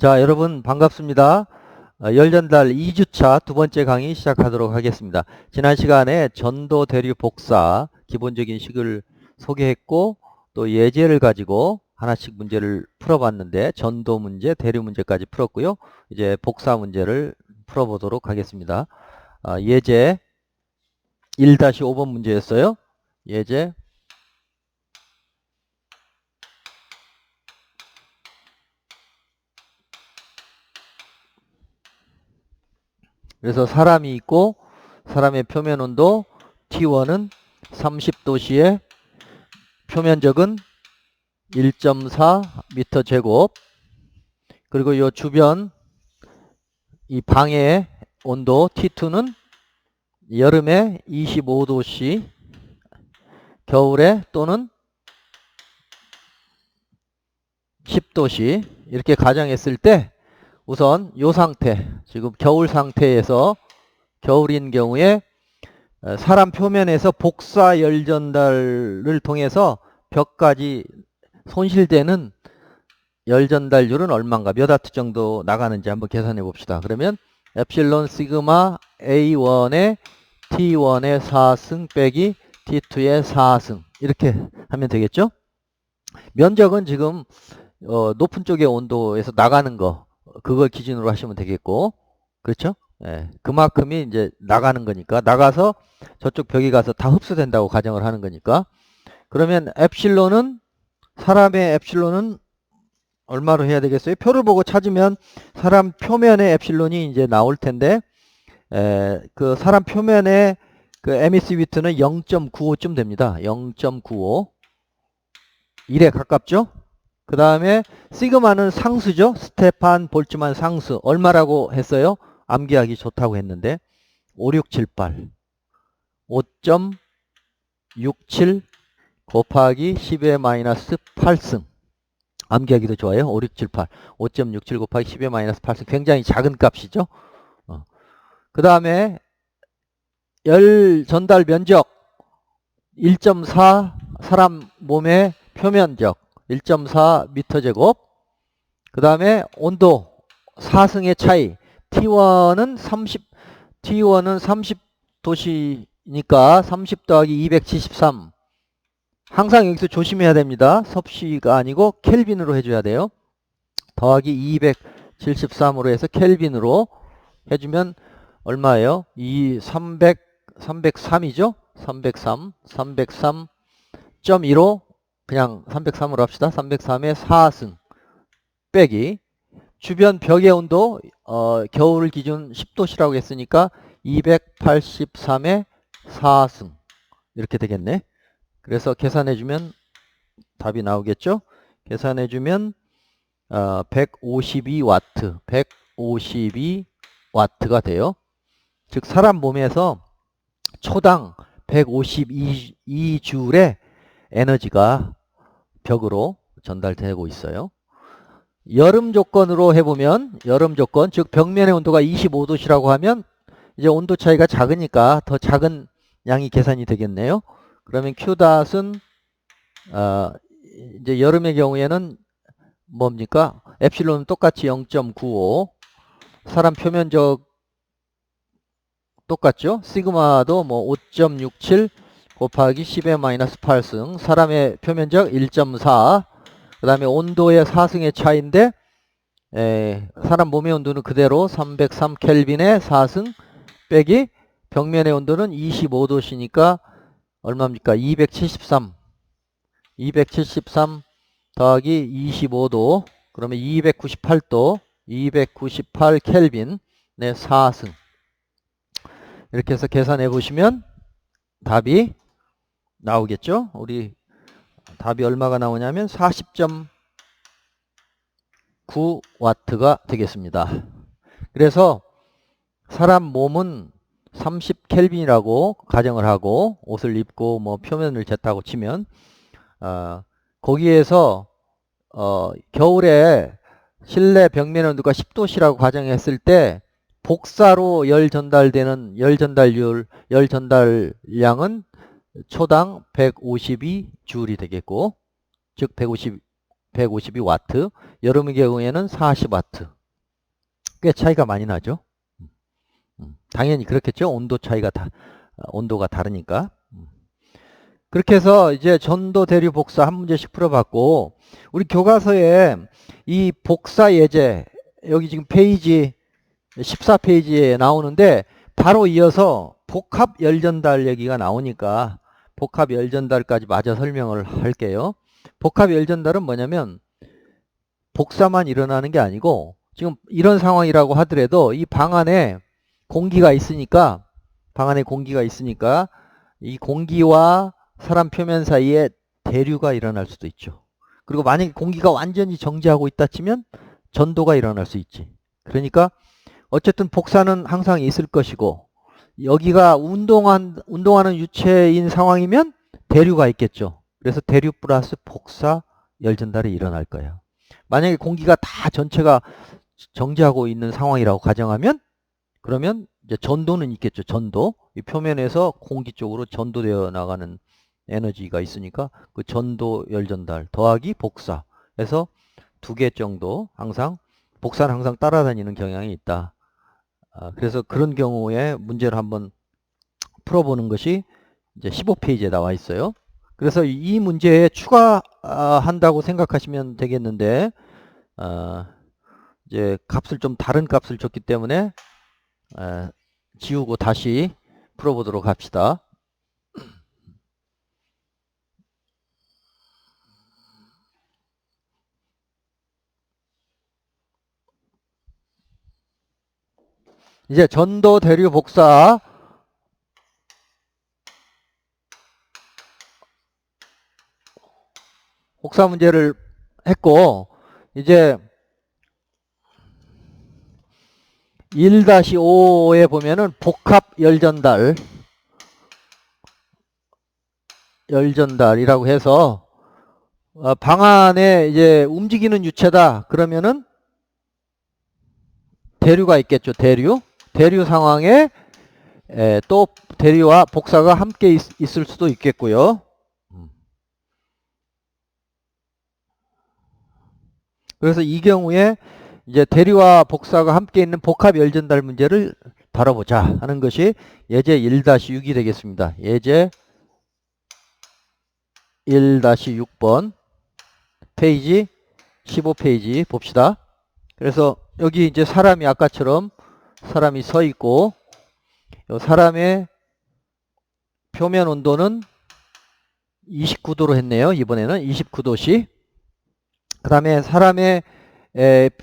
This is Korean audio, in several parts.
자, 여러분 반갑습니다. 열전달 2주차 두 번째 강의 시작하도록 하겠습니다. 지난 시간에 전도, 대류, 복사 기본적인 식을 소개했고 또 예제를 가지고 하나씩 문제를 풀어봤는데 전도 문제, 대류 문제까지 풀었고요. 이제 복사 문제를 풀어보도록 하겠습니다. 예제 1-5번 문제였어요. 예제 그래서 사람이 있고 사람의 표면 온도 T1은 30도씨에 표면적은 1.4m 제곱, 그리고 이 주변 이 방의 온도 T2는 여름에 25도씨, 겨울에 또는 10도씨 이렇게 가정했을 때 우선 이 상태, 지금 겨울 상태에서 겨울인 경우에 사람 표면에서 복사 열 전달을 통해서 벽까지 손실되는 열 전달률은 얼마인가, 몇 와트 정도 나가는지 한번 계산해 봅시다. 그러면 엡실론 시그마 A1의 T1의 4승 빼기 T2의 4승 이렇게 하면 되겠죠. 면적은 지금 높은 쪽의 온도에서 나가는 거, 그걸 기준으로 하시면 되겠고, 그렇죠? 예, 그만큼이 이제 나가는 거니까, 나가서 저쪽 벽에 가서 다 흡수된다고 가정을 하는 거니까, 그러면 엡실론은, 사람의 엡실론은 얼마로 해야 되겠어요? 표를 보고 찾으면 사람 표면의 엡실론이 이제 나올 텐데, 그 사람 표면의 그 에미시비트는 0.95쯤 됩니다. 0.95. 1에 가깝죠? 그 다음에 시그마는 상수죠. 스테판 볼츠만 상수. 얼마라고 했어요? 암기하기 좋다고 했는데 5678 5.67 곱하기 10의 마이너스 8승. 암기하기도 좋아요. 5678 5.67 곱하기 10의 마이너스 8승. 굉장히 작은 값이죠. 그 다음에 열 전달 면적 1.4, 사람 몸의 표면적 1.4m 제곱, 그 다음에 온도 4승의 차이, T1은 30도씨니까 30 더하기 273. 항상 여기서 조심해야 됩니다. 섭씨가 아니고 켈빈으로 해줘야 돼요. 더하기 273으로 해서 켈빈으로 해주면 얼마예요? 303이죠? 303.15 그냥 303으로 합시다. 303의 4승 빼기 주변 벽의 온도 겨울 기준 10도씨라고 했으니까 283의 4승 이렇게 되겠네. 그래서 계산해주면 답이 나오겠죠. 계산해주면 152와트 152와트가 돼요. 즉 사람 몸에서 초당 152줄의 에너지가 벽으로 전달되고 있어요. 여름 조건으로 해보면, 여름 조건, 즉 벽면의 온도가 25도씨라고 하면 이제 온도 차이가 작으니까 더 작은 양이 계산이 되겠네요. 그러면 Q닷은 이제 여름의 경우에는 뭡니까? 엡실론은 똑같이 0.95, 사람 표면적 똑같죠? 시그마도 뭐 5.67 곱하기 10의 마이너스 8승, 사람의 표면적 1.4, 그 다음에 온도의 4승의 차이인데 사람 몸의 온도는 그대로 303 켈빈의 4승 빼기 벽면의 온도는 25도씨니까 얼마입니까? 273 더하기 25도, 그러면 298도, 298 켈빈의 4승. 이렇게 해서 계산해 보시면 답이 나오겠죠. 우리 답이 얼마가 나오냐면 40.9와트가 되겠습니다. 그래서 사람 몸은 30켈빈이라고 가정을 하고 옷을 입고 뭐 표면을 쟀다고 치면 거기에서 겨울에 실내 벽면 온도가 10도씨라고 가정했을 때 복사로 열 전달되는 열 전달량은 초당 152줄이 되겠고, 즉 152와트, 여름의 경우에는 40와트 꽤 차이가 많이 나죠. 당연히 그렇겠죠. 온도가 다르니까. 그렇게 해서 이제 전도, 대류, 복사 한 문제씩 풀어봤고, 우리 교과서에 이 복사 예제, 여기 지금 페이지 14페이지에 나오는데 바로 이어서 복합 열전달 얘기가 나오니까 복합 열전달까지 마저 설명을 할게요. 복합 열전달은 뭐냐면 복사만 일어나는 게 아니고, 지금 이런 상황이라고 하더라도 이 방 안에 공기가 있으니까 이 공기와 사람 표면 사이에 대류가 일어날 수도 있죠. 그리고 만약에 공기가 완전히 정지하고 있다 치면 전도가 일어날 수 있지. 그러니까 어쨌든 복사는 항상 있을 것이고, 여기가 운동하는 유체인 상황이면 대류가 있겠죠. 그래서 대류 플러스 복사 열전달이 일어날 거예요. 만약에 공기가 다 전체가 정지하고 있는 상황이라고 가정하면, 그러면 이제 전도는 있겠죠. 전도. 이 표면에서 공기 쪽으로 전도되어 나가는 에너지가 있으니까 그 전도 열전달 더하기 복사 해서 2개 정도 복사는 항상 따라다니는 경향이 있다. 그래서 그런 경우에 문제를 한번 풀어보는 것이 이제 15페이지에 나와 있어요. 그래서 이 문제에 추가한다고 생각하시면 되겠는데, 이제 다른 값을 줬기 때문에 지우고 다시 풀어보도록 합시다. 이제 전도, 대류, 복사 문제를 했고, 이제 1-5에 보면은 복합 열전달이라고 해서 방 안에 이제 움직이는 유체다 그러면은 대류가 있겠죠. 대류 상황에 또 대류와 복사가 함께 있을 수도 있겠고요. 그래서 이 경우에 이제 대류와 복사가 함께 있는 복합 열전달 문제를 다뤄보자 하는 것이 예제 1-6이 되겠습니다. 예제 1-6번 페이지 15페이지 봅시다. 그래서 여기 이제 사람이 아까처럼 사람이 서 있고, 사람의 표면 온도는 29도로 했네요. 이번에는 29도씨. 그 다음에 사람의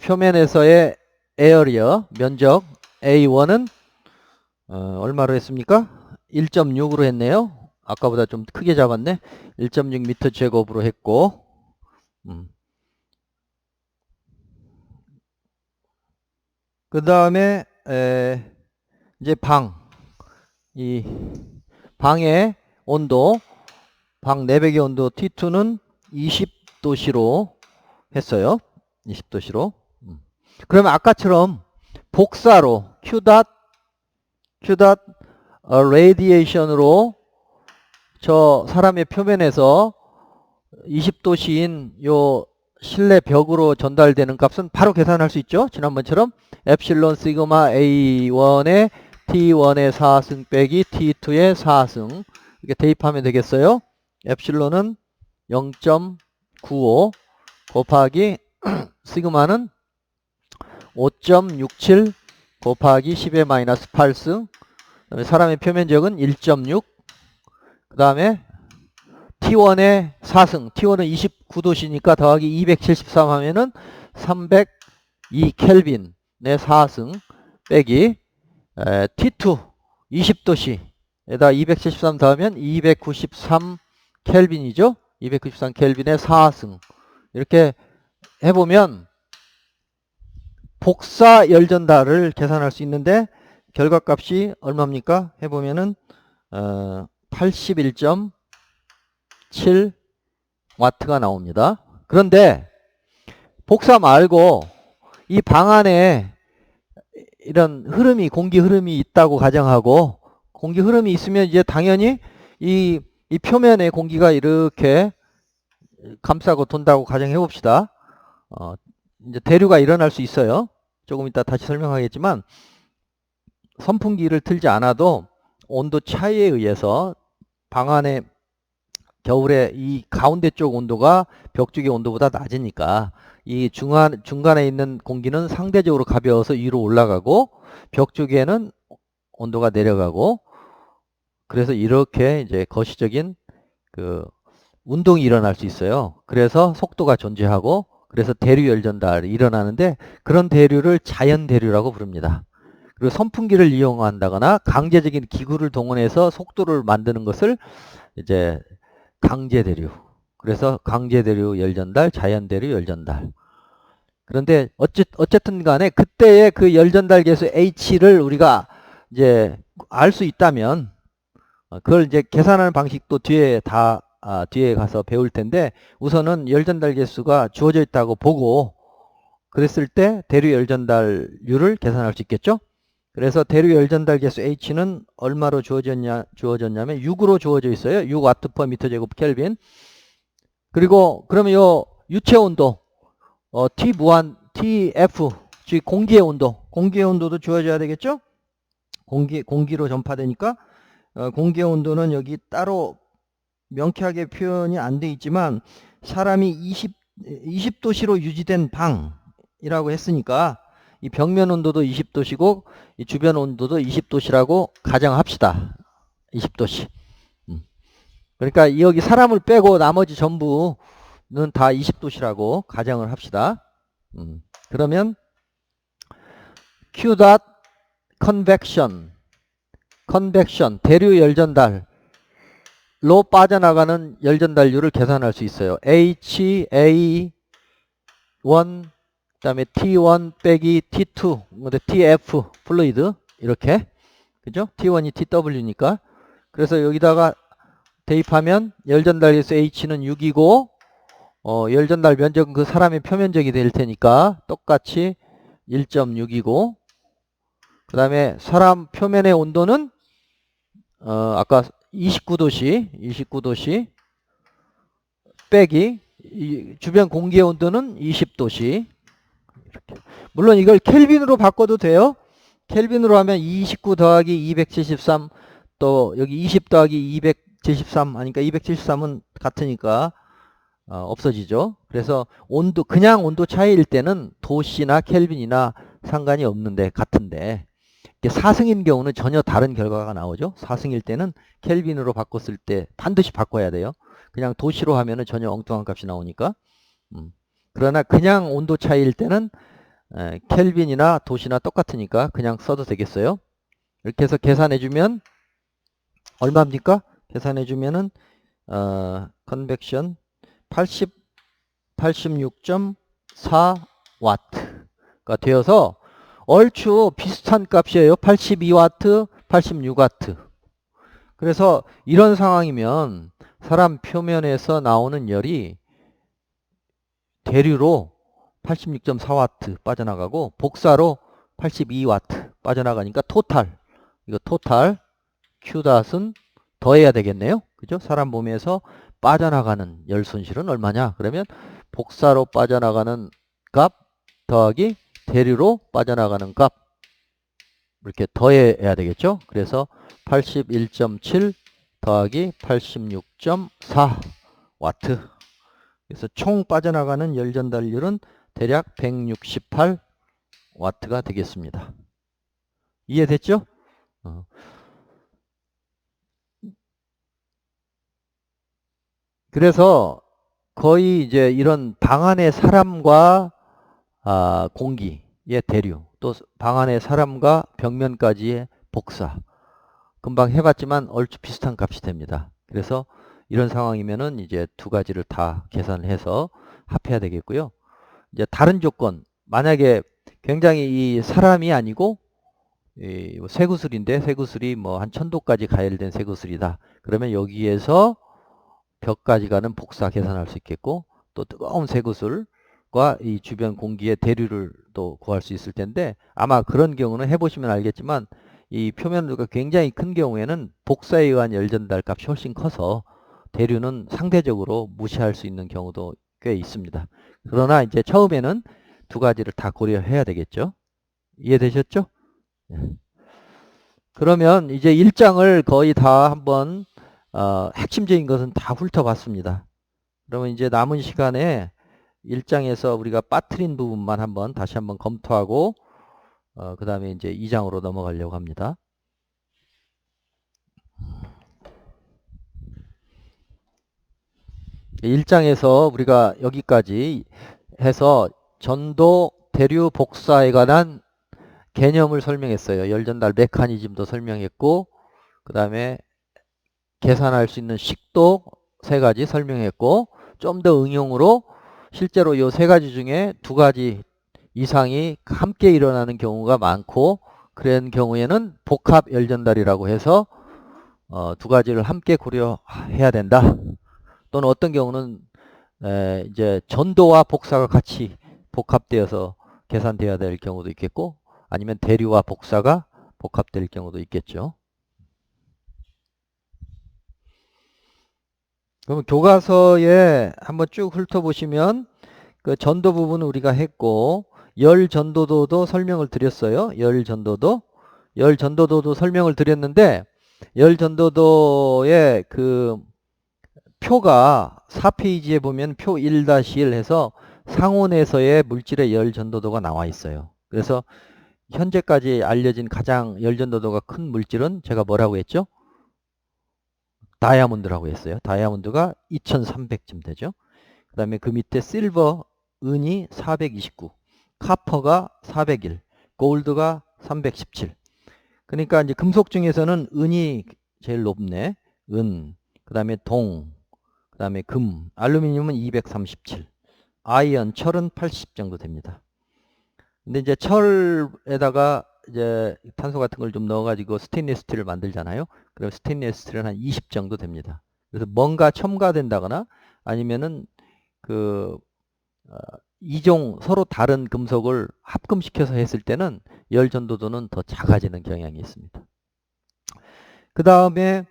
표면에서의 에어리어 면적 A1은 얼마로 했습니까? 1.6으로 했네요. 아까보다 좀 크게 잡았네. 1.6m 제곱으로 했고, 그 다음에 이제 이 방의 온도, 방 내벽의 온도 T2는 20도씨로 했어요. 20도씨로. 그러면 아까처럼 복사로 Q radiation으로 저 사람의 표면에서 20도씨인 요 실내 벽으로 전달되는 값은 바로 계산할 수 있죠. 지난번처럼 엡실론 시그마 A1의 T1의 4승 빼기 T2의 4승 이렇게 대입하면 되겠어요. 엡실론은 0.95 곱하기 시그마는 5.67 곱하기 10의 마이너스 8승, 그다음에 사람의 표면적은 1.6, 그 다음에 T1의 4승, T1은 29도씨니까 더하기 273 하면은 302 켈빈의 4승 빼기 T2 20도씨에다 273 더하면 293 켈빈이죠. 293 켈빈의 4승. 이렇게 해보면 복사 열전달을 계산할 수 있는데 결과값이 얼마입니까? 해보면은 81.7 와트가 나옵니다. 그런데 복사 말고 이 방 안에 이런 공기 흐름이 있다고 가정하고, 공기 흐름이 있으면 이제 당연히 이 표면에 공기가 이렇게 감싸고 돈다고 가정해 봅시다. 이제 대류가 일어날 수 있어요. 조금 이따 다시 설명하겠지만 선풍기를 틀지 않아도 온도 차이에 의해서 방 안에 겨울에 이 가운데 쪽 온도가 벽 쪽의 온도보다 낮으니까 이 중간에 있는 공기는 상대적으로 가벼워서 위로 올라가고 벽 쪽에는 온도가 내려가고, 그래서 이렇게 이제 거시적인 그 운동이 일어날 수 있어요. 그래서 속도가 존재하고, 그래서 대류 열전달이 일어나는데 그런 대류를 자연 대류라고 부릅니다. 그리고 선풍기를 이용한다거나 강제적인 기구를 동원해서 속도를 만드는 것을 이제 강제 대류. 그래서 강제 대류 열전달, 자연 대류 열전달. 그런데 어쨌든 간에 그때의 그 열전달 계수 H를 우리가 이제 알 수 있다면 그걸 이제 계산하는 방식도 뒤에 뒤에 가서 배울 텐데, 우선은 열전달 계수가 주어져 있다고 보고 그랬을 때 대류 열전달률을 계산할 수 있겠죠. 그래서 대류 열전달 계수 H는 얼마로 주어졌냐면 6으로 주어져 있어요. 6 와트 퍼 미터 제곱 켈빈. 그리고 그러면 요 유체 온도 T 무한 TF, 즉 공기의 온도도 주어져야 되겠죠. 공기로 전파되니까 공기의 온도는 여기 따로 명쾌하게 표현이 안 돼 있지만 사람이 20도씨로 유지된 방이라고 했으니까 이 벽면 온도도 20도씨고 이 주변 온도도 20도씨라고 가정합시다. 20도씨. 그러니까 여기 사람을 빼고 나머지 전부는 다 20도씨라고 가정을 합시다. 그러면 Q 닷 컨벡션 대류 열전달로 빠져나가는 열전달률을 계산할 수 있어요. HA1 그다음에 T1 빼기 T2 TF 플루이드 이렇게, 그죠? T1이 TW니까. 그래서 여기다가 대입하면 열전달 계수 H는 6이고 열전달 면적은 그 사람의 표면적이 될 테니까 똑같이 1.6이고, 그 다음에 사람 표면의 온도는 아까 29도씨 빼기 주변 공기의 온도는 20도씨. 이렇게. 물론 이걸 켈빈으로 바꿔도 돼요. 켈빈으로 하면 29 더하기 273, 또 여기 20 더하기 273 하니까 273은 같으니까 없어지죠. 그래서 그냥 온도 차이일 때는 도씨나 켈빈이나 상관이 없는데 같은데, 사승인 경우는 전혀 다른 결과가 나오죠. 사승일 때는 켈빈으로 바꿨을 때 반드시 바꿔야 돼요. 그냥 도시로 하면은 전혀 엉뚱한 값이 나오니까. 그러나 그냥 온도 차이일 때는 켈빈이나 도시나 똑같으니까 그냥 써도 되겠어요. 이렇게 해서 계산해주면 얼마입니까? 계산해주면은 컨벡션 86.4W가 되어서 얼추 비슷한 값이에요. 82W, 86W. 그래서 이런 상황이면 사람 표면에서 나오는 열이 대류로 86.4W 빠져나가고 복사로 82W 빠져나가니까 이거 토탈 Q닷은 더해야 되겠네요. 그죠? 사람 몸에서 빠져나가는 열 손실은 얼마냐? 그러면 복사로 빠져나가는 값 더하기 대류로 빠져나가는 값, 이렇게 더해야 되겠죠. 그래서 81.7 더하기 86.4W. 그래서 총 빠져나가는 열 전달률은 대략 168W가 되겠습니다. 이해됐죠? 그래서 거의 이제 이런 방 안의 사람과 공기의 대류, 또 방 안의 사람과 벽면까지의 복사, 금방 해봤지만 얼추 비슷한 값이 됩니다. 그래서 이런 상황이면은 이제 두 가지를 다 계산을 해서 합해야 되겠고요. 이제 다른 조건, 만약에 굉장히 이 사람이 아니고 이 쇠구슬인데 쇠구슬이 뭐 한 1000도까지 가열된 쇠구슬이다. 그러면 여기에서 벽까지 가는 복사 계산할 수 있겠고, 또 뜨거운 쇠구슬과 이 주변 공기의 대류를 또 구할 수 있을 텐데, 아마 그런 경우는 해보시면 알겠지만 이 표면도가 굉장히 큰 경우에는 복사에 의한 열전달 값이 훨씬 커서 대류는 상대적으로 무시할 수 있는 경우도 꽤 있습니다. 그러나 이제 처음에는 두 가지를 다 고려해야 되겠죠. 이해되셨죠? 예. 그러면 이제 1장을 거의 다 한번 핵심적인 것은 다 훑어봤습니다. 그러면 이제 남은 시간에 1장에서 우리가 빠뜨린 부분만 한번 다시 한번 검토하고 그 다음에 이제 2장으로 넘어가려고 합니다. (1장에서) 우리가 여기까지 해서 전도 대류 복사에 관한 개념을 설명했어요. 열전달 메커니즘도 설명했고, 그 다음에 계산할 수 있는 식도 3가지 설명했고, 좀 더 응용으로 실제로 이 3가지 중에 2가지 이상이 함께 일어나는 경우가 많고, 그런 경우에는 복합 열전달이라고 해서 2가지를 함께 고려해야 된다. 또는 어떤 경우는 이제 전도와 복사가 같이 복합되어서 계산되어야 될 경우도 있겠고, 아니면 대류와 복사가 복합될 경우도 있겠죠. 그러면 교과서에 한번 쭉 훑어보시면 그 전도 부분은 우리가 했고, 열 전도도도 설명을 드렸어요. 열 전도도도 설명을 드렸는데, 열 전도도의 그 표가 4페이지에 보면 표 1-1 해서 상온에서의 물질의 열 전도도가 나와 있어요. 그래서 현재까지 알려진 가장 열 전도도가 큰 물질은 제가 뭐라고 했죠? 다이아몬드라고 했어요. 다이아몬드가 2300쯤 되죠. 그 다음에 그 밑에 실버, 은이 429, 카퍼가 401, 골드가 317. 그러니까 이제 금속 중에서는 은이 제일 높네. 은, 그 다음에 동, 그 다음에 금, 알루미늄은 237, 아이언, 철은 80 정도 됩니다. 근데 이제 철에다가 이제 탄소 같은 걸 좀 넣어가지고 스테인리스 스틸을 만들잖아요. 그럼 스테인리스 스틸은 한 20 정도 됩니다. 그래서 뭔가 첨가된다거나 아니면은 그 이종 서로 다른 금속을 합금시켜서 했을 때는 열 전도도는 더 작아지는 경향이 있습니다. 그 다음에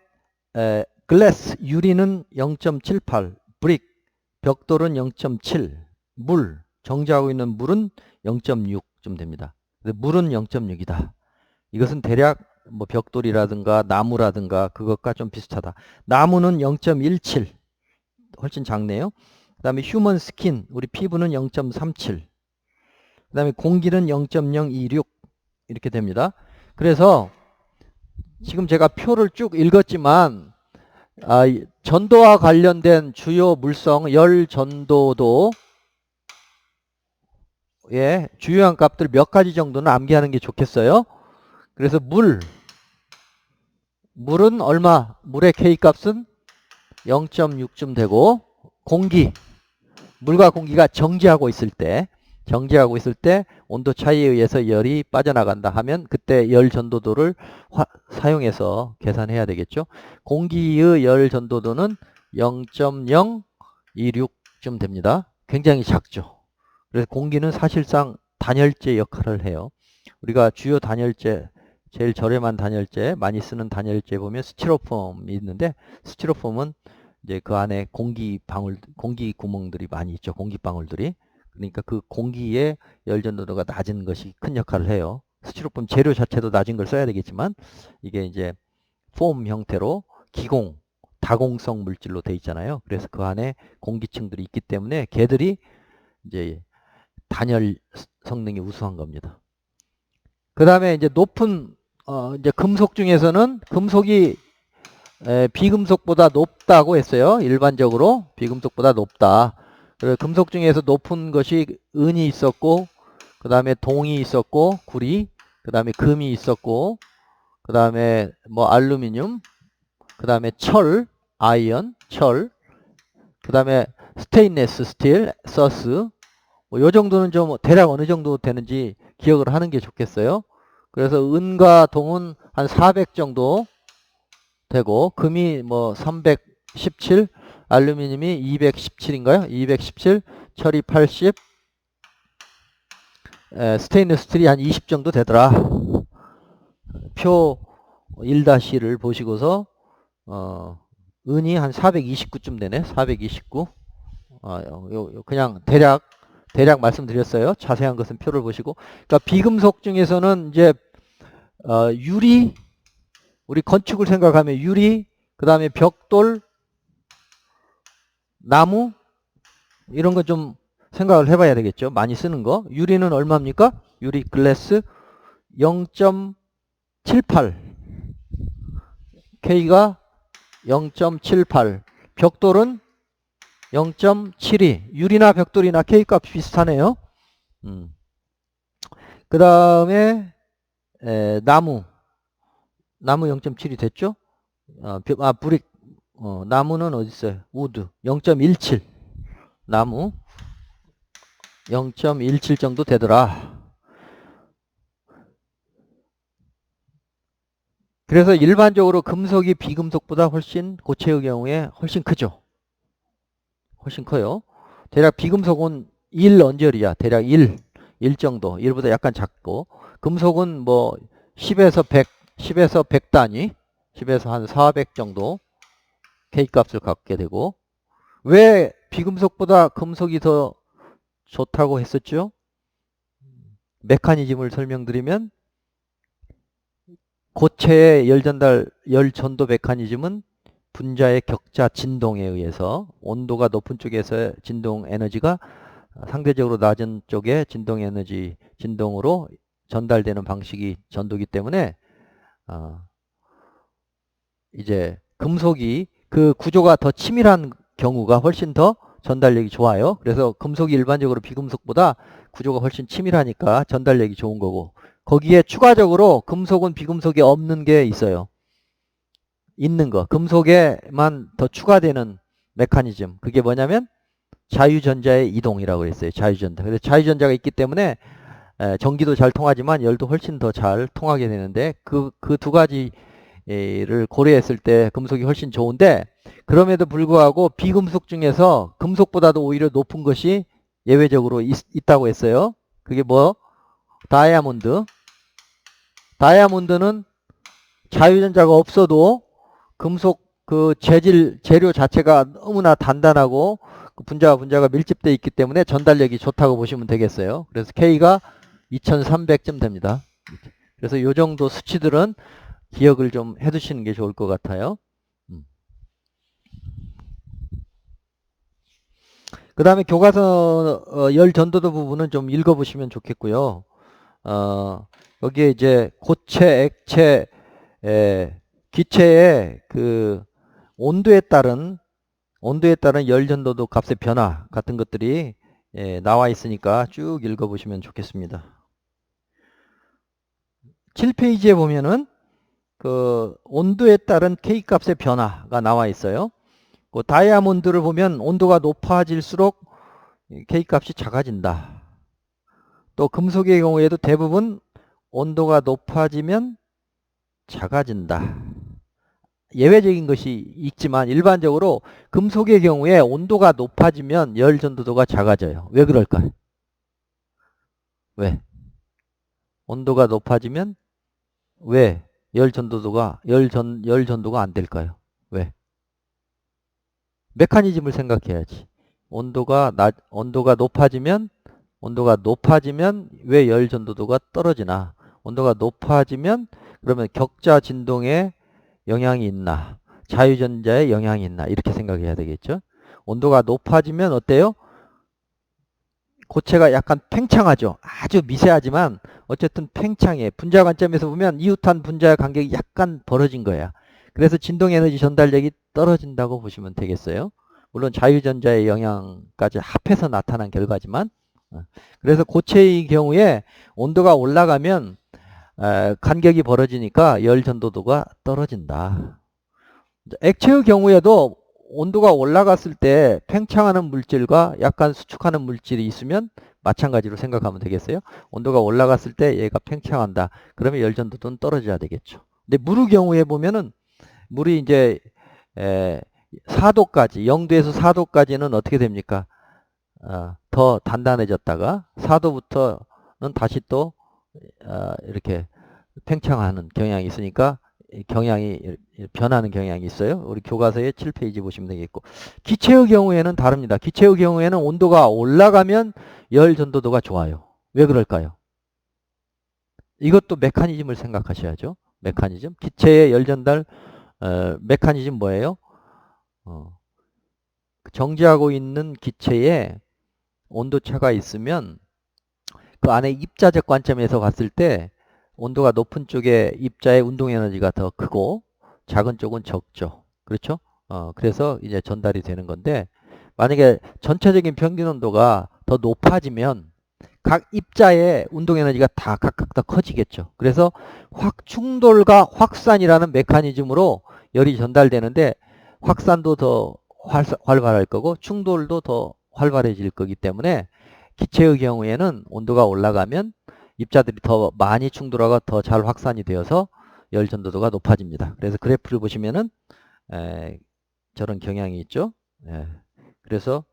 글래스, 유리는 0.78, 브릭, 벽돌은 0.7, 물, 정지하고 있는 물은 0.6쯤 됩니다. 물은 0.6이다. 이것은 대략 뭐 벽돌이라든가 나무라든가 그것과 좀 비슷하다. 나무는 0.17, 훨씬 작네요. 그 다음에 휴먼 스킨, 우리 피부는 0.37, 그 다음에 공기는 0.026 이렇게 됩니다. 그래서 지금 제가 표를 쭉 읽었지만 전도와 관련된 주요 물성 열 전도도의 주요한 값들 몇 가지 정도는 암기하는 게 좋겠어요. 그래서 물은 얼마? 물의 K값은 0.6쯤 되고, 물과 공기가 정지하고 있을 때 온도 차이에 의해서 열이 빠져나간다 하면 그때 열 전도도를 사용해서 계산해야 되겠죠. 공기의 열 전도도는 0.026쯤 됩니다. 굉장히 작죠. 그래서 공기는 사실상 단열재 역할을 해요. 우리가 주요 단열재, 제일 저렴한 단열재, 많이 쓰는 단열재 보면 스티로폼이 있는데, 스티로폼은 이제 그 안에 공기 구멍들이 많이 있죠. 공기방울들이. 그러니까 그 공기의 열 전도도가 낮은 것이 큰 역할을 해요. 스티로폼 재료 자체도 낮은 걸 써야 되겠지만, 이게 이제 폼 형태로 다공성 물질로 돼 있잖아요. 그래서 그 안에 공기층들이 있기 때문에 걔들이 이제 단열 성능이 우수한 겁니다. 그 다음에 이제 높은 이제 금속 중에서는 금속이 비금속보다 높다고 했어요. 일반적으로 비금속보다 높다. 그래서 금속 중에서 높은 것이 은이 있었고, 그 다음에 동이 있었고, 구리, 그 다음에 금이 있었고, 그 다음에 뭐 알루미늄, 그 다음에 아이언, 그 다음에 스테인리스 스틸, 서스. 뭐 요 정도는 좀 대략 어느 정도 되는지 기억을 하는 게 좋겠어요. 그래서 은과 동은 한 400 정도 되고, 금이 뭐 317, 알루미늄이 217인가요? 217, 철이 80, 스테인리스 스틸이 한 20 정도 되더라. 표 1-를 보시고서 은이 한 429쯤 되네. 429. 그냥 대략 대략 말씀드렸어요. 자세한 것은 표를 보시고. 그러니까 비금속 중에서는 이제 유리, 우리 건축을 생각하면 유리, 그 다음에 벽돌, 나무 이런 거 좀 생각을 해봐야 되겠죠. 많이 쓰는 거. 유리는 얼마입니까? 유리 글래스 0.78, K가 0.78, 벽돌은 0.72. 유리나 벽돌이나 K값 비슷하네요. 그 다음에 나무 0.7이 됐죠? 브릭, 나무는 어디 있어요? 우드 0.17, 나무 0.17 정도 되더라. 그래서 일반적으로 금속이 비금속보다 훨씬 고체의 경우에 훨씬 크죠. 훨씬 커요. 대략 비금속은 1 언저리야. 대략 1 정도. 1보다 약간 작고, 금속은 뭐 10에서 100 단위, 10에서 한 400 정도 K값을 갖게 되고. 왜 비금속보다 금속이 더 좋다고 했었죠? 메커니즘을 설명드리면, 고체의 열 전도 메커니즘은 분자의 격자 진동에 의해서 온도가 높은 쪽에서 진동 에너지가 상대적으로 낮은 쪽에 진동 에너지, 진동으로 전달되는 방식이 전도기 때문에 이제 금속이 그 구조가 더 치밀한 경우가 훨씬 더 전달력이 좋아요. 그래서 금속이 일반적으로 비금속보다 구조가 훨씬 치밀하니까 전달력이 좋은 거고, 거기에 추가적으로 금속은 비금속에 없는 게 있어요. 있는 거. 금속에만 더 추가되는 메커니즘. 그게 뭐냐면 자유전자의 이동이라고 그랬어요. 자유전자. 그래서 자유전자가 있기 때문에 전기도 잘 통하지만 열도 훨씬 더 잘 통하게 되는데, 그 두 가지를 고려했을 때 금속이 훨씬 좋은데, 그럼에도 불구하고 비금속 중에서 금속보다도 오히려 높은 것이 예외적으로 있다고 했어요. 그게 뭐? 다이아몬드. 다이아몬드는 자유전자가 없어도 금속 그 재료 자체가 너무나 단단하고 분자와 분자가 밀집되어 있기 때문에 전달력이 좋다고 보시면 되겠어요. 그래서 K가 2300점 됩니다. 그래서 이 정도 수치들은 기억을 좀 해두시는 게 좋을 것 같아요. 그 다음에 교과서 열 전도도 부분은 좀 읽어보시면 좋겠고요. 여기에 이제 고체, 액체, 기체의 그 온도에 따른 열 전도도 값의 변화 같은 것들이 나와 있으니까 쭉 읽어보시면 좋겠습니다. 7페이지에 보면은 그 온도에 따른 K 값의 변화가 나와 있어요. 그 다이아몬드를 보면 온도가 높아질수록 K 값이 작아진다. 또 금속의 경우에도 대부분 온도가 높아지면 작아진다. 예외적인 것이 있지만 일반적으로 금속의 경우에 온도가 높아지면 열 전도도가 작아져요. 왜 그럴까요? 왜? 온도가 높아지면 왜 열 전도가 안 될까요? 왜? 메커니즘을 생각해야지. 온도가 높아지면 왜 열 전도도가 떨어지나? 온도가 높아지면 그러면 격자 진동에 영향이 있나? 자유전자에 영향이 있나? 이렇게 생각해야 되겠죠. 온도가 높아지면 어때요? 고체가 약간 팽창하죠. 아주 미세하지만 어쨌든 팽창해. 분자 관점에서 보면 이웃한 분자의 간격이 약간 벌어진 거야. 그래서 진동에너지 전달력이 떨어진다고 보시면 되겠어요. 물론 자유전자의 영향까지 합해서 나타난 결과지만, 그래서 고체의 경우에 온도가 올라가면 간격이 벌어지니까 열 전도도가 떨어진다. 액체의 경우에도 온도가 올라갔을 때 팽창하는 물질과 약간 수축하는 물질이 있으면 마찬가지로 생각하면 되겠어요. 온도가 올라갔을 때 얘가 팽창한다. 그러면 열 전도도는 떨어져야 되겠죠. 근데 물의 경우에 보면은 물이 이제 4도까지, 0도에서 4도까지는 어떻게 됩니까? 더 단단해졌다가 4도부터는 다시 또 이렇게 팽창하는 경향이 있으니까 경향이 변하는 경향이 있어요. 우리 교과서에 7페이지 보시면 되겠고, 기체의 경우에는 다릅니다. 기체의 경우에는 온도가 올라가면 열 전도도가 좋아요. 왜 그럴까요? 이것도 메커니즘을 생각하셔야죠. 메커니즘. 기체의 열 전달 메커니즘 뭐예요? 정지하고 있는 기체에 온도차가 있으면 그 안에 입자적 관점에서 봤을 때 온도가 높은 쪽에 입자의 운동 에너지가 더 크고 작은 쪽은 적죠. 그렇죠? 그래서 이제 전달이 되는 건데, 만약에 전체적인 평균 온도가 더 높아지면 각 입자의 운동 에너지가 다 각각 더 커지겠죠. 그래서 충돌과 확산이라는 메커니즘으로 열이 전달되는데, 확산도 더 활발할 거고 충돌도 더 활발해질 거기 때문에 기체의 경우에는 온도가 올라가면 입자들이 더 많이 충돌하고 더 잘 확산이 되어서 열 전도도가 높아집니다. 그래서 그래프를 보시면은 저런 경향이 있죠. 그래서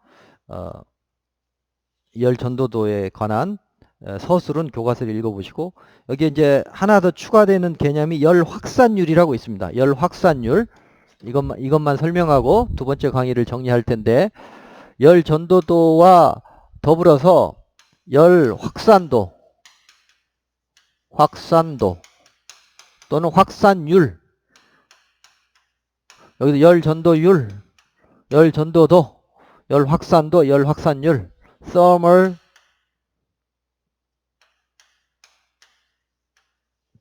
열 전도도에 관한 서술은 교과서를 읽어보시고, 여기 이제 하나 더 추가되는 개념이 열 확산율이라고 있습니다. 열 확산율, 이것만 설명하고 두 번째 강의를 정리할 텐데, 열 전도도와 더불어서 열 확산도 또는 확산율, 여기서 열 전도율, 열 전도도, 열 확산도, 열 확산율, thermal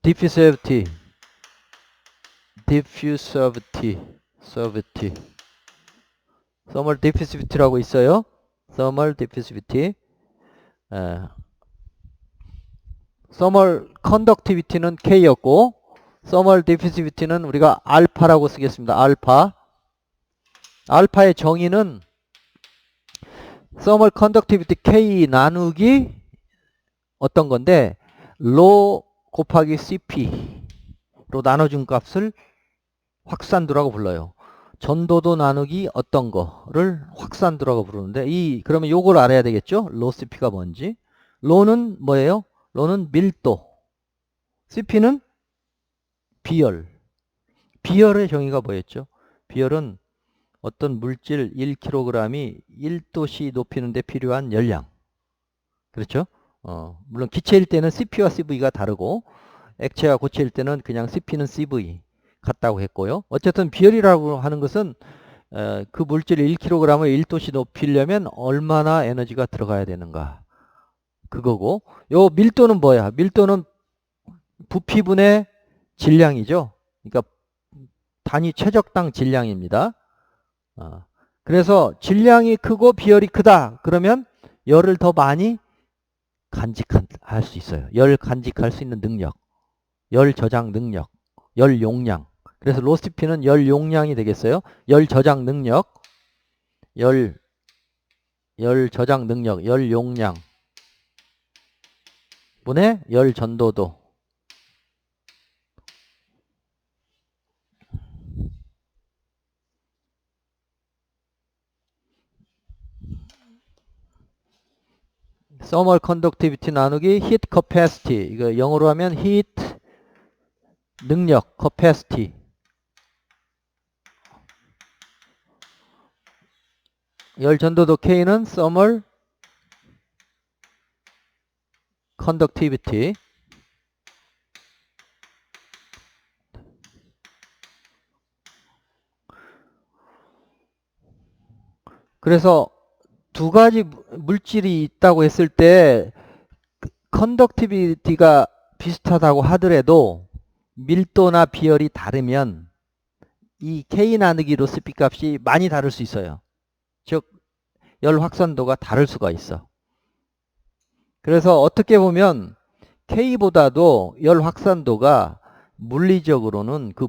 diffusivity, thermal diffusivity라고 있어요. thermal diffusivity. thermal conductivity는 K였고, thermal diffusivity는 우리가 알파라고 쓰겠습니다. 알파의 정의는 thermal conductivity K 나누기 어떤 건데, 로 곱하기 CP로 나눠준 값을 확산도라고 불러요. 전도도 나누기 어떤 거를 확산도라고 부르는데, 그러면 요걸 알아야 되겠죠? 로 CP가 뭔지. 로는 뭐예요? 로는 밀도, CP는 비열. 비열의 정의가 뭐였죠? 비열은 어떤 물질 1kg이 1도씨 높이는데 필요한 열량. 그렇죠? 물론 기체일 때는 CP와 CV가 다르고, 액체와 고체일 때는 그냥 CP는 CV 같다고 했고요. 어쨌든 비열이라고 하는 것은 그 물질 1kg을 1도씨 높이려면 얼마나 에너지가 들어가야 되는가, 그거고, 요 밀도는 뭐야? 밀도는 부피분의 질량이죠. 그러니까 단위 최적당 질량입니다. 그래서 질량이 크고 비열이 크다 그러면 열을 더 많이 간직할 수 있어요. 열 간직할 수 있는 능력, 열 저장 능력, 열 용량. 그래서 로스피는 열 용량이 되겠어요. 열 저장 능력, 열 저장 능력, 열 용량 분의 열 전도도. thermal conductivity 나누기 heat capacity. 이거 영어로 하면 heat 능력, capacity. 열 전도도 K는 thermal conductivity. 그래서 두 가지 물질이 있다고 했을 때 컨덕티비티가 비슷하다고 하더라도 밀도나 비열이 다르면 이 K 나누기 로스피 값이 많이 다를 수 있어요. 즉 열 확산도가 다를 수가 있어. 그래서 어떻게 보면 K보다도 열 확산도가 물리적으로는 그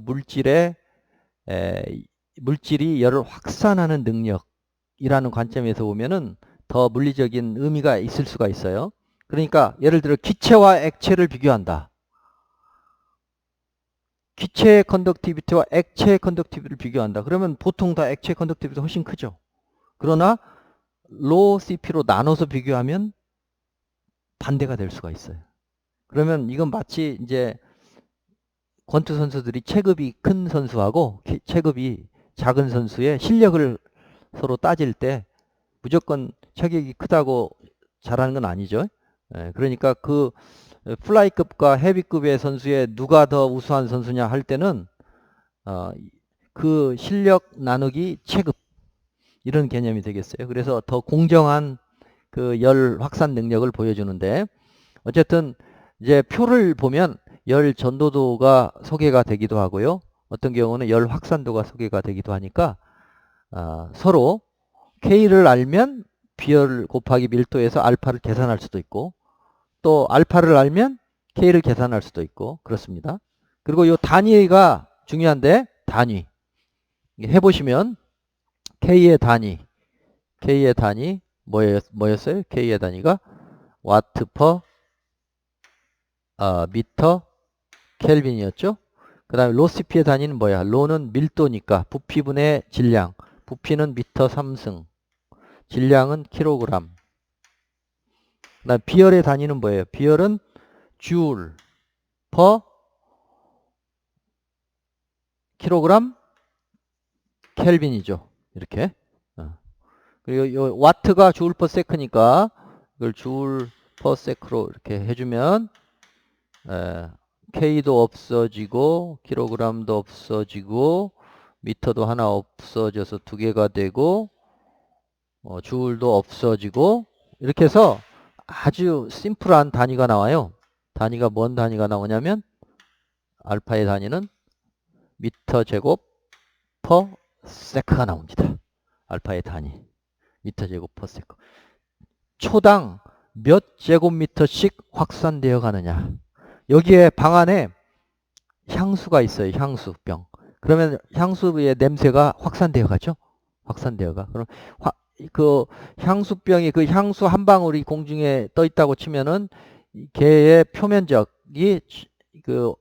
물질이 열을 확산하는 능력이라는 관점에서 보면은 더 물리적인 의미가 있을 수가 있어요. 그러니까 예를 들어 기체와 액체를 비교한다. 기체의 컨덕티비티와 액체의 컨덕티비티를 비교한다. 그러면 보통 다 액체 컨덕티비티가 훨씬 크죠. 그러나 로 CP로 나눠서 비교하면 반대가 될 수가 있어요. 그러면 이건 마치 이제 권투 선수들이 체급이 큰 선수하고 체급이 작은 선수의 실력을 서로 따질 때 무조건 체격이 크다고 잘하는 건 아니죠. 그러니까 그 플라이급과 헤비급의 선수의 누가 더 우수한 선수냐 할 때는 그 실력 나누기 체급 이런 개념이 되겠어요. 그래서 더 공정한 그 열 확산 능력을 보여주는데 어쨌든 이제 표를 보면 열 전도도가 소개가 되기도 하고요. 어떤 경우는 열 확산도가 소개가 되기도 하니까 서로 K를 알면 비열 곱하기 밀도에서 알파를 계산할 수도 있고 또 알파를 알면 K를 계산할 수도 있고 그렇습니다. 그리고 이 단위가 중요한데 단위 해보시면 K의 단위 뭐였어요? K의 단위가 와트 퍼 미터 켈빈이었죠. 그 다음에 로시피의 단위는 뭐야? 로는 밀도니까 부피분의 질량, 부피는 미터 3승, 질량은 킬로그램. 그 다음에 비열의 단위는 뭐예요? 비열은 줄 퍼 킬로그램 켈빈이죠. 이렇게. 그리고 요 와트가 줄 퍼 세크니까 이걸 줄 퍼 세크로 이렇게 해주면 K도 없어지고 킬로그램도 없어지고 미터도 하나 없어져서 두 개가 되고 줄도 없어지고 이렇게 해서 아주 심플한 단위가 나와요. 단위가 뭔 단위가 나오냐면 알파의 단위는 미터 제곱 퍼 세크가 나옵니다. 알파의 단위 미터 제곱 퍼 세크. 초당 몇 제곱미터씩 확산되어 가느냐. 여기에 방 안에 향수가 있어요. 향수병. 그러면 향수의 냄새가 확산되어 가죠. 확산되어 가. 그럼 그 향수병이 그 향수 한 방울이 공중에 떠 있다고 치면은 걔의 표면적이 그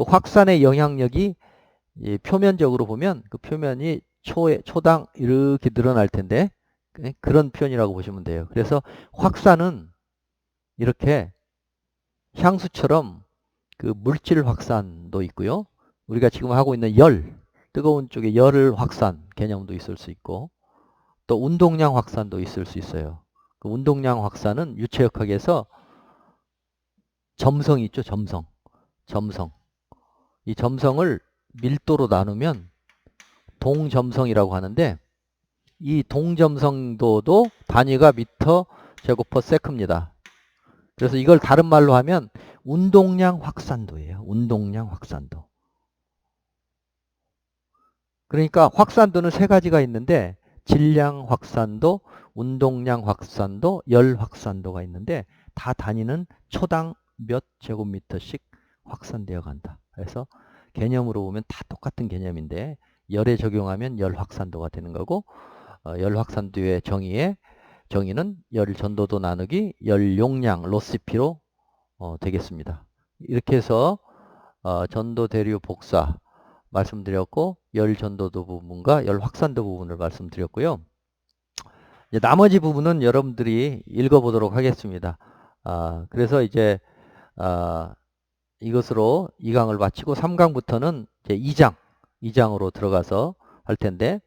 확산의 영향력이 표면적으로 보면 그 표면이 초당 이렇게 늘어날 텐데 그런 표현이라고 보시면 돼요. 그래서 확산은 이렇게 향수처럼 그 물질 확산도 있고요. 우리가 지금 하고 있는 뜨거운 쪽에 열을 확산 개념도 있을 수 있고 또 운동량 확산도 있을 수 있어요. 그 운동량 확산은 유체역학에서 점성이 있죠. 점성. 이 점성을 밀도로 나누면 동점성이라고 하는데 이 동점성도도 단위가 미터 제곱 퍼 세크입니다. 그래서 이걸 다른 말로 하면 운동량 확산도예요. 운동량 확산도. 그러니까 확산도는 세 가지가 있는데 질량 확산도, 운동량 확산도, 열 확산도가 있는데 다 단위는 초당 몇 제곱미터씩 확산되어 간다. 그래서 개념으로 보면 다 똑같은 개념인데 열에 적용하면 열 확산도가 되는 거고 열 확산도의 정의는 열 전도도 나누기 열 용량 로시피로 되겠습니다. 이렇게 해서 전도 대류 복사 말씀드렸고 열 전도도 부분과 열 확산도 부분을 말씀드렸고요. 이제 나머지 부분은 여러분들이 읽어보도록 하겠습니다. 그래서 이제 이것으로 2강을 마치고 3강부터는 이제 2장으로 들어가서 할 텐데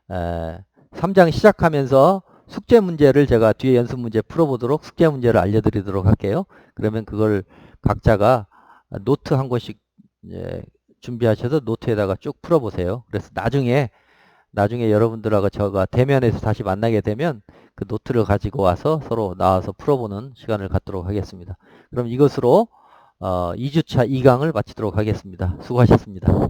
3장 시작하면서 숙제 문제를 제가 뒤에 연습 문제 풀어보도록 숙제 문제를 알려드리도록 할게요. 그러면 그걸 각자가 노트 한 권씩 준비하셔서 노트에다가 쭉 풀어보세요. 그래서 나중에 여러분들하고 제가 대면에서 다시 만나게 되면 그 노트를 가지고 와서 서로 나와서 풀어보는 시간을 갖도록 하겠습니다. 그럼 이것으로 2주차 2강을 마치도록 하겠습니다. 수고하셨습니다.